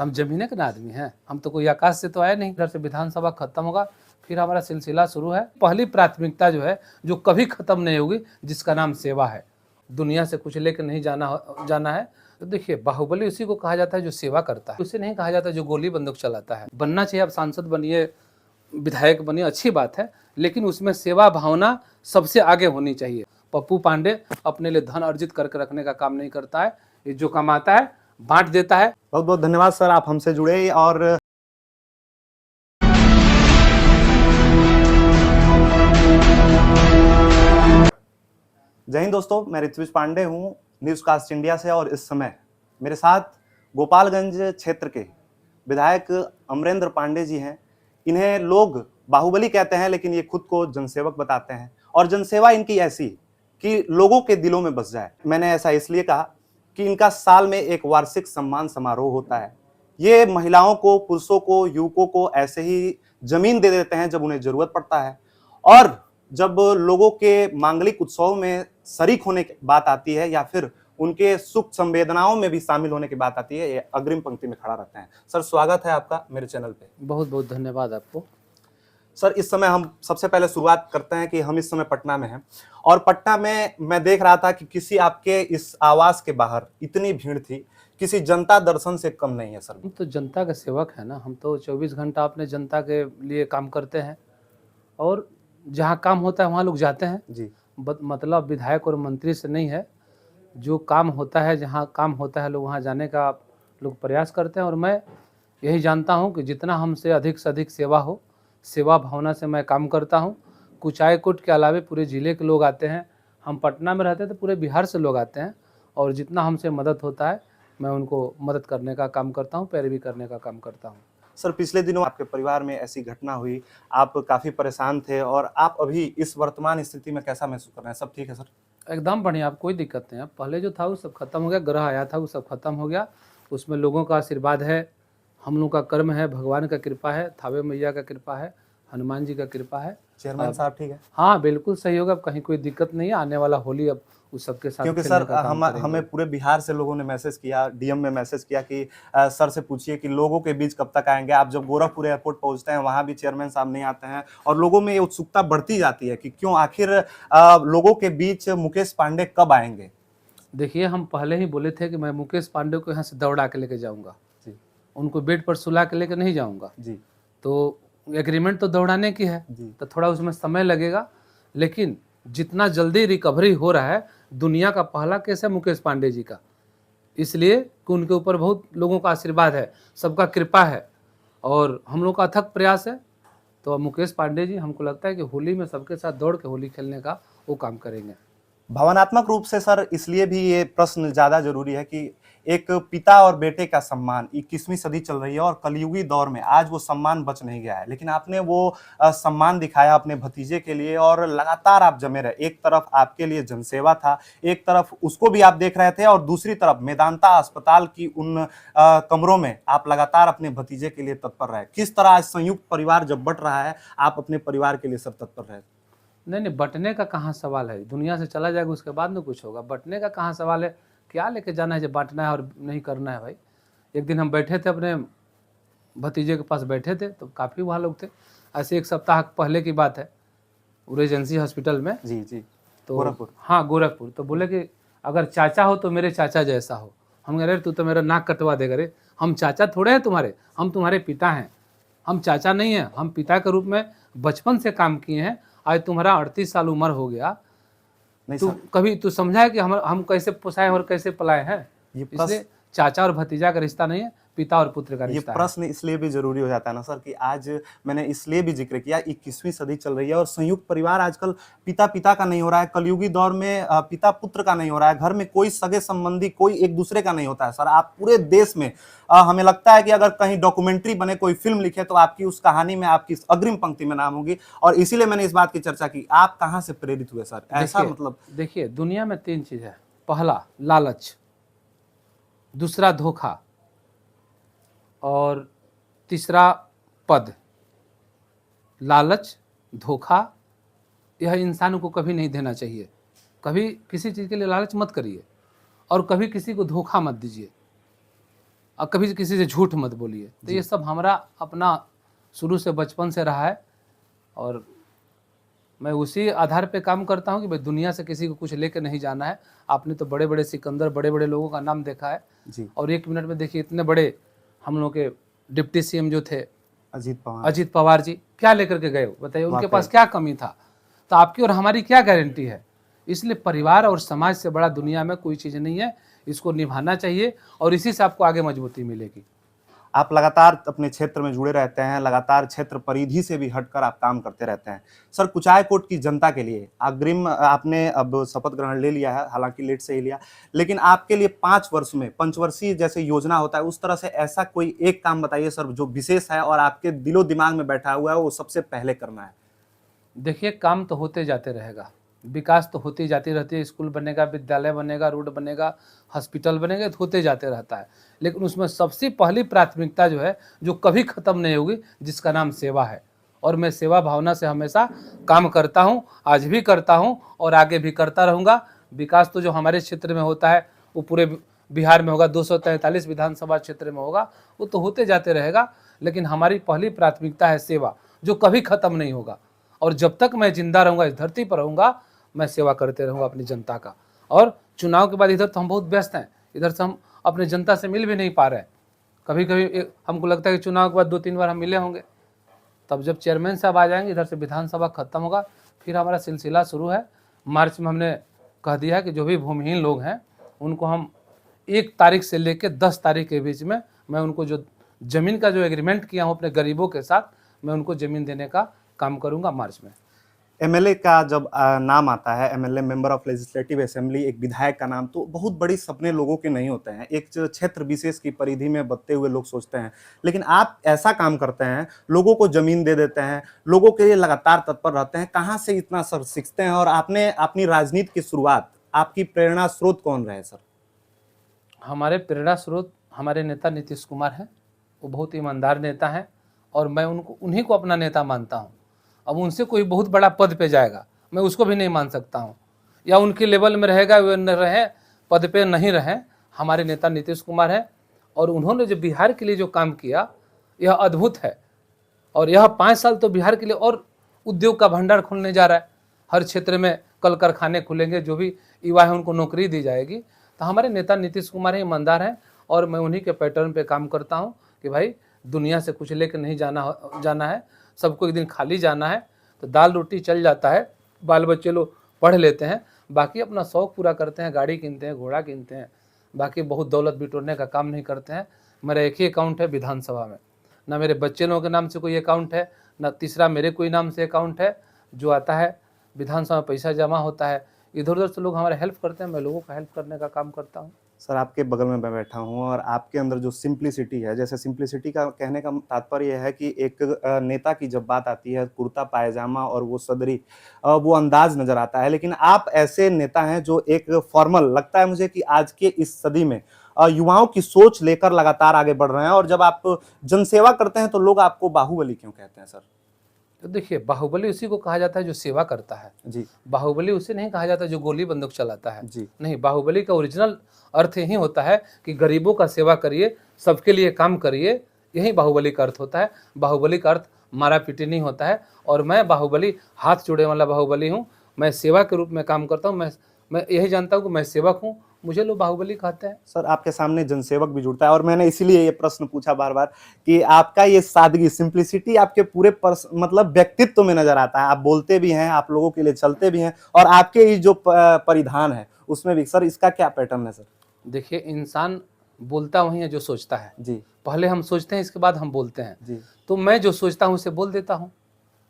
हम जमीने के ना आदमी हैं, हम तो कोई आकाश से तो आए नहीं। इधर से विधानसभा खत्म होगा, फिर हमारा सिलसिला शुरू है। पहली प्राथमिकता जो है, जो कभी खत्म नहीं होगी, जिसका नाम सेवा है। दुनिया से कुछ लेकर नहीं जाना है। तो देखिए, बाहुबली उसी को कहा जाता है जो सेवा करता है, उसे नहीं कहा जाता जो गोली बंदूक चलाता है। बनना चाहिए, आप सांसद बनिए, विधायक बनिए, अच्छी बात है, लेकिन उसमें सेवा भावना सबसे आगे होनी चाहिए। पप्पू पांडे अपने लिए धन अर्जित करके रखने का काम नहीं करता है, ये जो कमाता है बांट देता है। बहुत बहुत धन्यवाद सर, आप हमसे जुड़े। और जय हिंद दोस्तों, मैं ऋत्विज पांडे हूँ न्यूज कास्ट इंडिया से। और इस समय मेरे साथ गोपालगंज क्षेत्र के विधायक अमरेंद्र पांडे जी हैं। इन्हें लोग बाहुबली कहते हैं, लेकिन ये खुद को जनसेवक बताते हैं। और जनसेवा इनकी ऐसी कि लोगों के दिलों में बस जाए। मैंने ऐसा इसलिए कहा कि इनका साल में एक वार्षिक सम्मान समारोह होता है। ये महिलाओं को, पुरुषों को, युवकों को ऐसे ही जमीन दे देते हैं जब उन्हें जरूरत पड़ता है। और जब लोगों के मांगलिक उत्सव में शरीक होने की बात आती है या फिर उनके सुख संवेदनाओं में भी शामिल होने की बात आती है, ये अग्रिम पंक्ति में खड़ा रहते हैं। सर, स्वागत है आपका मेरे चैनल पे। बहुत बहुत धन्यवाद आपको। सर, इस समय हम सबसे पहले शुरुआत करते हैं कि हम इस समय पटना में हैं। और पटना में मैं देख रहा था कि किसी आपके इस आवास के बाहर इतनी भीड़ थी, किसी जनता दर्शन से कम नहीं है सर। हम तो जनता का सेवक है ना, हम तो 24 घंटा अपने जनता के लिए काम करते हैं, और जहाँ काम होता है वहाँ लोग जाते हैं जी। मतलब विधायक और मंत्री से नहीं है, जो काम होता है, जहाँ काम होता है लोग वहाँ जाने का लोग प्रयास करते हैं। और मैं यही जानता हूँ कि जितना हमसे अधिक से अधिक सेवा हो, सेवा भावना से मैं काम करता हूँ। कुचायकोट के अलावे पूरे ज़िले के लोग आते हैं। हम पटना में रहते हैं तो पूरे बिहार से लोग आते हैं, और जितना हमसे मदद होता है मैं उनको मदद करने का काम करता हूँ, पैरवी करने का काम करता हूँ। सर, पिछले दिनों आपके परिवार में ऐसी घटना हुई, आप काफ़ी परेशान थे, और आप अभी इस वर्तमान स्थिति में कैसा महसूस कर रहे हैं? सब ठीक है सर? एकदम बढ़िया, आप कोई दिक्कत नहीं है। पहले जो था वो सब खत्म हो गया, ग्रह आया था वो सब खत्म हो गया। उसमें लोगों का आशीर्वाद है, हम लोगों का कर्म है, भगवान का कृपा है, थावे मैया का कृपा है, हनुमान जी का कृपा है। चेयरमैन साहब ठीक है? हाँ बिल्कुल सही होगा, अब कहीं कोई दिक्कत नहीं है। आने वाला होली अब उस सबके साथ क्योंकि खेलने सर का काम करेंगे। हमें पूरे बिहार से लोगों ने मैसेज किया, डीएम में मैसेज किया कि सर से पूछिए कि लोगों के बीच कब तक आएंगे। आप जब गोरखपुर एयरपोर्ट पहुंचते हैं वहां भी चेयरमैन साहब नहीं आते हैं, और लोगों में ये उत्सुकता बढ़ती जाती है कि क्यों आखिर लोगों के बीच मुकेश पांडे कब आएंगे। देखिए, हम पहले ही बोले थे कि मैं मुकेश पांडे को यहाँ से दौड़ा के लेके जाऊंगा, जी उनको बेड पर सुला के लेके नहीं जाऊंगा। जी तो एग्रीमेंट तो दौड़ाने की है, जी। तो थोड़ा उसमें समय लगेगा, लेकिन जितना जल्दी रिकवरी हो रहा है, दुनिया का पहला केस है मुकेश पांडे जी का, इसलिए कि उनके ऊपर बहुत लोगों का आशीर्वाद है, सबका कृपा है, और हम लोग का अथक प्रयास है। तो अब मुकेश पांडे जी, हमको लगता है कि होली में सबके साथ दौड़ के होली खेलने का वो काम करेंगे। भावनात्मक रूप से सर इसलिए भी ये प्रश्न ज्यादा जरूरी है कि एक पिता और बेटे का सम्मान, 21वीं सदी चल रही है और कलयुगी दौर में आज वो सम्मान बच नहीं गया है, लेकिन आपने वो सम्मान दिखाया अपने भतीजे के लिए, और लगातार आप जमे रहे। एक तरफ आपके लिए जनसेवा था, एक तरफ उसको भी आप देख रहे थे, और दूसरी तरफ मेदांता अस्पताल की उन कमरों में आप लगातार अपने भतीजे के लिए तत्पर रहे। किस तरह आज संयुक्त परिवार जब बट रहा है, आप अपने परिवार के लिए सर तत्पर रहे? नहीं, बटने का कहाँ सवाल है, दुनिया से चला जाएगा उसके बाद में कुछ होगा, बटने का कहाँ सवाल है। क्या लेके जाना है, जब बांटना है और नहीं करना है भाई। एक दिन हम बैठे थे अपने भतीजे के पास बैठे थे, तो काफ़ी वहाँ लोग थे। ऐसे एक सप्ताह पहले की बात है, रेजेंसी हॉस्पिटल में। जी जी। तो गोरखपुर। हाँ, गोरखपुर। तो बोले कि अगर चाचा हो तो मेरे चाचा जैसा हो। हम कह रहे तू तो मेरा नाक कटवा देगा रे, हम चाचा थोड़े हैं तुम्हारे, हम तुम्हारे पिता हैं। हम चाचा नहीं हैं, हम पिता के रूप में बचपन से काम किए हैं। आज तुम्हारा 38 साल उम्र हो गया, तू कभी तू समझा है कि हम कैसे पोसाए और कैसे पलाए हैं। इसलिए चाचा और भतीजा का रिश्ता नहीं है, पिता और पुत्र का रिश्ता है। ये प्रश्न इसलिए भी जरूरी हो जाता है ना सर कि आज मैंने इसलिए भी जिक्र किया, 21वीं सदी चल रही है और संयुक्त परिवार आजकल पिता पिता का नहीं हो रहा है। कलयुगी दौर में पिता पुत्र का नहीं हो रहा है। घर में कोई सगे संबंधी, कोई एक दूसरे का नहीं होता है। सर, आप पूरे देश में हमें लगता है कि अगर कहीं डॉक्यूमेंट्री बने, कोई फिल्म लिखे, तो आपकी उस कहानी में, आपकी अग्रिम पंक्ति में नाम होगी। और इसीलिए मैंने इस बात की चर्चा की। आप कहाँ से प्रेरित हुए सर? ऐसा मतलब देखिए, दुनिया में 3 चीज है। पहला लालच, दूसरा धोखा, और तीसरा पद। लालच, धोखा, यह इंसान को कभी नहीं देना चाहिए। कभी किसी चीज़ के लिए लालच मत करिए, और कभी किसी को धोखा मत दीजिए। और कभी किसी से झूठ मत बोलिए। तो ये सब हमारा अपना शुरू से बचपन से रहा है और मैं उसी आधार पे काम करता हूँ कि भाई दुनिया से किसी को कुछ लेके नहीं जाना है। आपने तो बड़े बड़े सिकंदर, बड़े बड़े लोगों का नाम देखा है जी। और 1 मिनट में देखिए इतने बड़े हम लोग के डिप्टी सीएम जो थे अजीत पवार जी, क्या लेकर के गए बताइए, उनके वाकई। पास क्या कमी था? तो आपकी और हमारी क्या गारंटी है? इसलिए परिवार और समाज से बड़ा दुनिया में कोई चीज़ नहीं है, इसको निभाना चाहिए और इसी से आपको आगे मजबूती मिलेगी। आप लगातार अपने क्षेत्र में जुड़े रहते हैं, लगातार क्षेत्र परिधि से भी हटकर आप काम करते रहते हैं। सर, कुचायकोट की जनता के लिए अग्रिम आपने अब शपथ ग्रहण ले लिया है, हालांकि लेट से ही लिया, लेकिन आपके लिए 5 वर्ष में पंचवर्षीय जैसे योजना होता है, उस तरह से ऐसा कोई एक काम बताइए सर जो विशेष है और आपके दिलो दिमाग में बैठा हुआ है, वो सबसे पहले करना है। देखिए, काम तो होते जाते रहेगा, विकास तो होती जाती रहती है। स्कूल बनेगा, विद्यालय बनेगा, रोड बनेगा, हॉस्पिटल बनेगा, तो होते जाते रहता है। लेकिन उसमें सबसे पहली प्राथमिकता जो है, जो कभी ख़त्म नहीं होगी, जिसका नाम सेवा है। और मैं सेवा भावना से हमेशा काम करता हूँ, आज भी करता हूँ और आगे भी करता रहूँगा। विकास तो जो हमारे क्षेत्र में होता है वो पूरे बिहार में होगा, 243 विधानसभा क्षेत्र में होगा, वो तो होते जाते रहेगा। लेकिन हमारी पहली प्राथमिकता है सेवा, जो कभी ख़त्म नहीं होगा। और जब तक मैं जिंदा रहूँगा, इस धरती पर रहूँगा, मैं सेवा करते रहूँगा अपनी जनता का। और चुनाव के बाद इधर तो हम बहुत व्यस्त हैं, इधर से हम अपने जनता से मिल भी नहीं पा रहे हैं। कभी कभी हमको लगता है कि चुनाव के बाद 2-3 बार हम मिले होंगे। तब जब चेयरमैन साहब आ जाएंगे, इधर से विधानसभा खत्म होगा, फिर हमारा सिलसिला शुरू है। मार्च में हमने कह दिया है कि जो भी भूमिहीन लोग हैं उनको हम 1 तारीख से लेकर 10 तारीख के बीच में मैं उनको जो ज़मीन का जो एग्रीमेंट किया हूँ अपने गरीबों के साथ, मैं उनको ज़मीन देने का काम करूँगा मार्च में। एमएलए का जब नाम आता है, MLA member of legislative assembly, एक विधायक का नाम, तो बहुत बड़ी सपने लोगों के नहीं होते हैं। एक जो क्षेत्र विशेष की परिधि में बसते हुए लोग सोचते हैं, लेकिन आप ऐसा काम करते हैं, लोगों को जमीन दे देते हैं, लोगों के लिए लगातार तत्पर रहते हैं। कहाँ से इतना सर सीखते हैं? और आपने अपनी राजनीति की शुरुआत, आपकी प्रेरणा स्रोत कौन रहे सर? हमारे प्रेरणा स्रोत हमारे नेता नीतीश कुमार हैं। वो बहुत ईमानदार नेता हैं और मैं उन्हीं को अपना नेता मानता हूँ। अब उनसे कोई बहुत बड़ा पद पे जाएगा, मैं उसको भी नहीं मान सकता हूँ, या उनके लेवल में रहेगा, वे न रहे, पद पे नहीं रहे। हमारे नेता नीतीश कुमार हैं और उन्होंने जो बिहार के लिए जो काम किया, यह अद्भुत है। और यह 5 साल तो बिहार के लिए और उद्योग का भंडार खुलने जा रहा है। हर क्षेत्र में कल कारखाने खुलेंगे, जो भी युवा है उनको नौकरी दी जाएगी। तो हमारे नेता नीतीश कुमार ही ईमानदार हैं और मैं उन्हीं के पैटर्न पे काम करता हूँ कि भाई दुनिया से कुछ लेकर नहीं जाना है, सबको एक दिन खाली जाना है। तो दाल रोटी चल जाता है, बाल बच्चे लोग पढ़ लेते हैं, बाकी अपना शौक़ पूरा करते हैं, गाड़ी किनते हैं, घोड़ा किनते हैं, बाकी बहुत दौलत बिटोरने का काम नहीं करते हैं। मेरा एक ही अकाउंट है विधानसभा में, ना मेरे बच्चे लोगों के नाम से कोई अकाउंट है, ना तीसरा मेरे कोई नाम से अकाउंट है। जो आता है विधानसभा में पैसा जमा होता है, इधर उधर से लोग हमारे हेल्प करते हैं, मैं लोगों का हेल्प करने का काम करता हूँ। सर, आपके बगल में मैं बैठा हूँ और आपके अंदर जो सिंप्लिसिटी है, जैसे सिंप्लिसिटी का कहने का तात्पर्य है कि एक नेता की जब बात आती है, कुर्ता पायजामा और वो सदरी, वो अंदाज नजर आता है। लेकिन आप ऐसे नेता हैं जो एक फॉर्मल, लगता है मुझे कि आज के इस सदी में युवाओं की सोच लेकर लगातार आगे बढ़ रहे हैं। और जब आप जनसेवा करते हैं तो लोग आपको बाहुबली क्यों कहते हैं सर? तो देखिए, बाहुबली उसी को कहा जाता है जो सेवा करता है जी। बाहुबली उसे नहीं कहा जाता जो गोली बंदूक चलाता है जी। नहीं, बाहुबली का ओरिजिनल अर्थ यही होता है कि गरीबों का सेवा करिए, सबके लिए काम करिए, यही बाहुबली का अर्थ होता है। बाहुबली का अर्थ मारा पीटी नहीं होता है। और मैं बाहुबली, हाथ जोड़े वाला बाहुबली हूँ। मैं सेवा के रूप में काम करता हूँ। मैं यही जानता हूँ कि मैं सेवक हूँ, मुझे लोग बाहुबली कहते हैं। सर, आपके सामने जनसेवक भी जुड़ता है और मैंने इसीलिए ये प्रश्न पूछा बार बार कि आपका ये सादगी, सिंप्लिसिटी आपके पूरे मतलब व्यक्तित्व में नजर आता है। आप बोलते भी हैं, आप लोगों के लिए चलते भी हैं, और आपके ये जो परिधान है उसमें भी। सर, इसका क्या पैटर्न है सर? देखिए, इंसान बोलता वही है जो सोचता है जी। पहले हम सोचते हैं, इसके बाद हम बोलते हैं जी। तो मैं जो सोचता हूँ उसे बोल देता हूँ।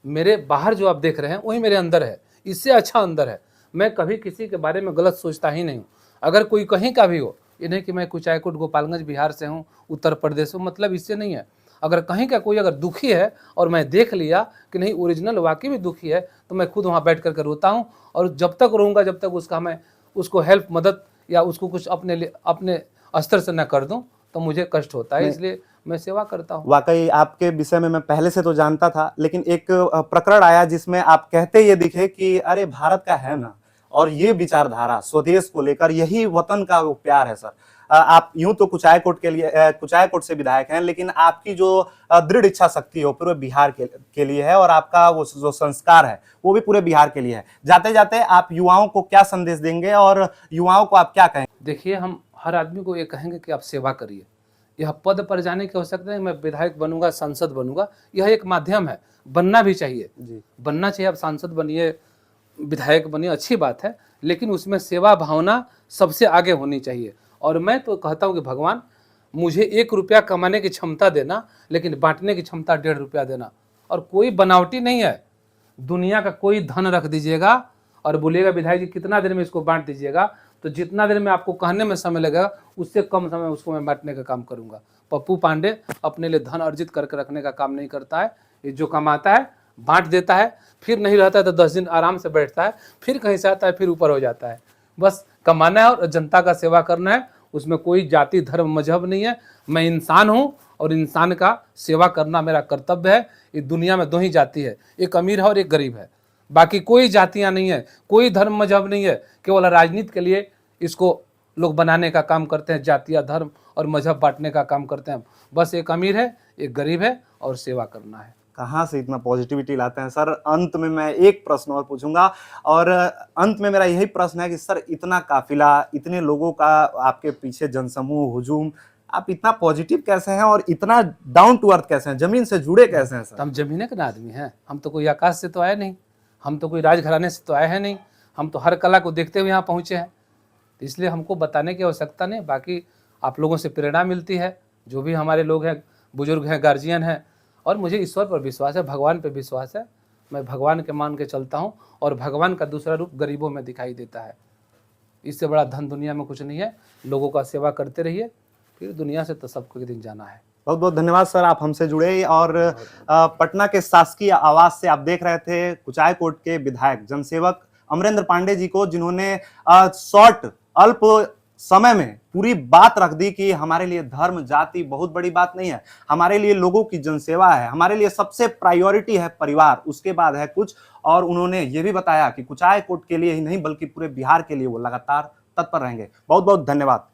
मेरे बाहर जो आप देख रहे हैं वही मेरे अंदर है, इससे अच्छा अंदर है। मैं कभी किसी के बारे में गलत सोचता ही नहीं हूँ। अगर कोई कहीं का भी हो, ये नहीं कि मैं कुचायकोट गोपालगंज बिहार से हूँ, उत्तर प्रदेश से, मतलब इससे नहीं है। अगर कहीं का कोई अगर दुखी है और मैं देख लिया कि नहीं ओरिजिनल वाकई में दुखी है, तो मैं खुद वहाँ बैठ करके रोता हूँ। और जब तक रहूँगा, जब तक उसका मैं उसको हेल्प, मदद या उसको कुछ अपने स्तर से न कर दूँ तो मुझे कष्ट होता है। इसलिए मैं सेवा करता हूँ। वाकई आपके विषय में मैं पहले से तो जानता था, लेकिन एक प्रकरण आया जिसमें आप कहते ये दिखे कि अरे भारत का है ना, और ये विचारधारा स्वदेश को लेकर, यही वतन का वो प्यार है सर। आप यूं तो कुचायकोट के लिए कुचायकोट से विधायक हैं, लेकिन आपकी जो दृढ़ इच्छा शक्ति है वो पूरे बिहार के लिए है, और आपका वो जो संस्कार है वो भी पूरे बिहार के लिए है। जाते जाते आप युवाओं को क्या संदेश देंगे और युवाओं को आप क्या कहेंगे? देखिए, हम हर आदमी को ये कहेंगे कि आप सेवा करिए। यह पद पर जाने की आवश्यकता नहीं, मैं विधायक बनूंगा, सांसद बनूंगा, यह एक माध्यम है, बनना भी चाहिए जी। बनना चाहिए। आप सांसद बनिए, विधायक बनिए, अच्छी बात है, लेकिन उसमें सेवा भावना सबसे आगे होनी चाहिए। और मैं तो कहता हूँ कि भगवान मुझे 1 रुपया कमाने की क्षमता देना, लेकिन बांटने की क्षमता 1.5 रुपया देना। और कोई बनावटी नहीं है, दुनिया का कोई धन रख दीजिएगा और बोलिएगा विधायक जी कितना देर में इसको बांट दीजिएगा, तो जितना देर में आपको कहने में समय लगेगा उससे कम समय उसको मैं बांटने का काम करूंगा। पप्पू पांडे अपने लिए धन अर्जित करके रखने का काम नहीं करता है, ये जो कमाता है बांट देता है, फिर नहीं रहता है तो 10 दिन आराम से बैठता है, फिर कहीं से आता है, फिर ऊपर हो जाता है। बस कमाना है और जनता का सेवा करना है, उसमें कोई जाति धर्म मजहब नहीं है। मैं इंसान हूँ और इंसान का सेवा करना मेरा कर्तव्य है। इस दुनिया में 2 ही जाति है, एक अमीर है और एक गरीब है, बाकी कोई जातियां नहीं है, कोई धर्म मजहब नहीं है। केवल राजनीति के लिए इसको लोग बनाने का काम करते हैं, जातियां धर्म और मजहब बांटने का काम करते हैं। बस एक अमीर है, एक गरीब है और सेवा करना है। कहाँ से इतना पॉजिटिविटी लाते हैं सर? अंत में मैं एक प्रश्न और पूछूंगा, और अंत में मेरा यही प्रश्न है कि सर इतना काफिला, इतने लोगों का आपके पीछे जनसमूह, हुजूम, आप इतना पॉजिटिव कैसे हैं और इतना डाउन टू अर्थ कैसे हैं, जमीन से जुड़े कैसे हैं सर? तो हम जमीने के ना आदमी हैं, हम तो कोई आकाश से तो आए नहीं, हम तो कोई राजघराने से तो आए हैं नहीं, हम तो हर कला को देखते हुए यहाँ पहुँचे हैं। तो इसलिए हमको बताने की आवश्यकता नहीं, बाकी आप लोगों से प्रेरणा मिलती है, जो भी हमारे लोग हैं, बुजुर्ग हैं, गार्जियन हैं, और मुझे ईश्वर पर विश्वास है, भगवान पर विश्वास है। मैं भगवान के मान के चलता हूँ और भगवान का दूसरा रूप गरीबों में दिखाई देता है। इससे बड़ा धन दुनिया में कुछ नहीं है। लोगों का सेवा करते रहिए, फिर दुनिया से तो सबको एक दिन जाना है। बहुत बहुत धन्यवाद सर, आप हमसे जुड़े। और पटना के शासकीय आवास से आप देख रहे थे कुचायकोट के विधायक जनसेवक अमरेंद्र पांडे जी को, जिन्होंने शॉर्ट अल्प समय में पूरी बात रख दी कि हमारे लिए धर्म जाति बहुत बड़ी बात नहीं है, हमारे लिए लोगों की जनसेवा है, हमारे लिए सबसे प्रायोरिटी है परिवार, उसके बाद है कुछ। और उन्होंने ये भी बताया कि कुचायकोट के लिए ही नहीं बल्कि पूरे बिहार के लिए वो लगातार तत्पर रहेंगे। बहुत बहुत धन्यवाद।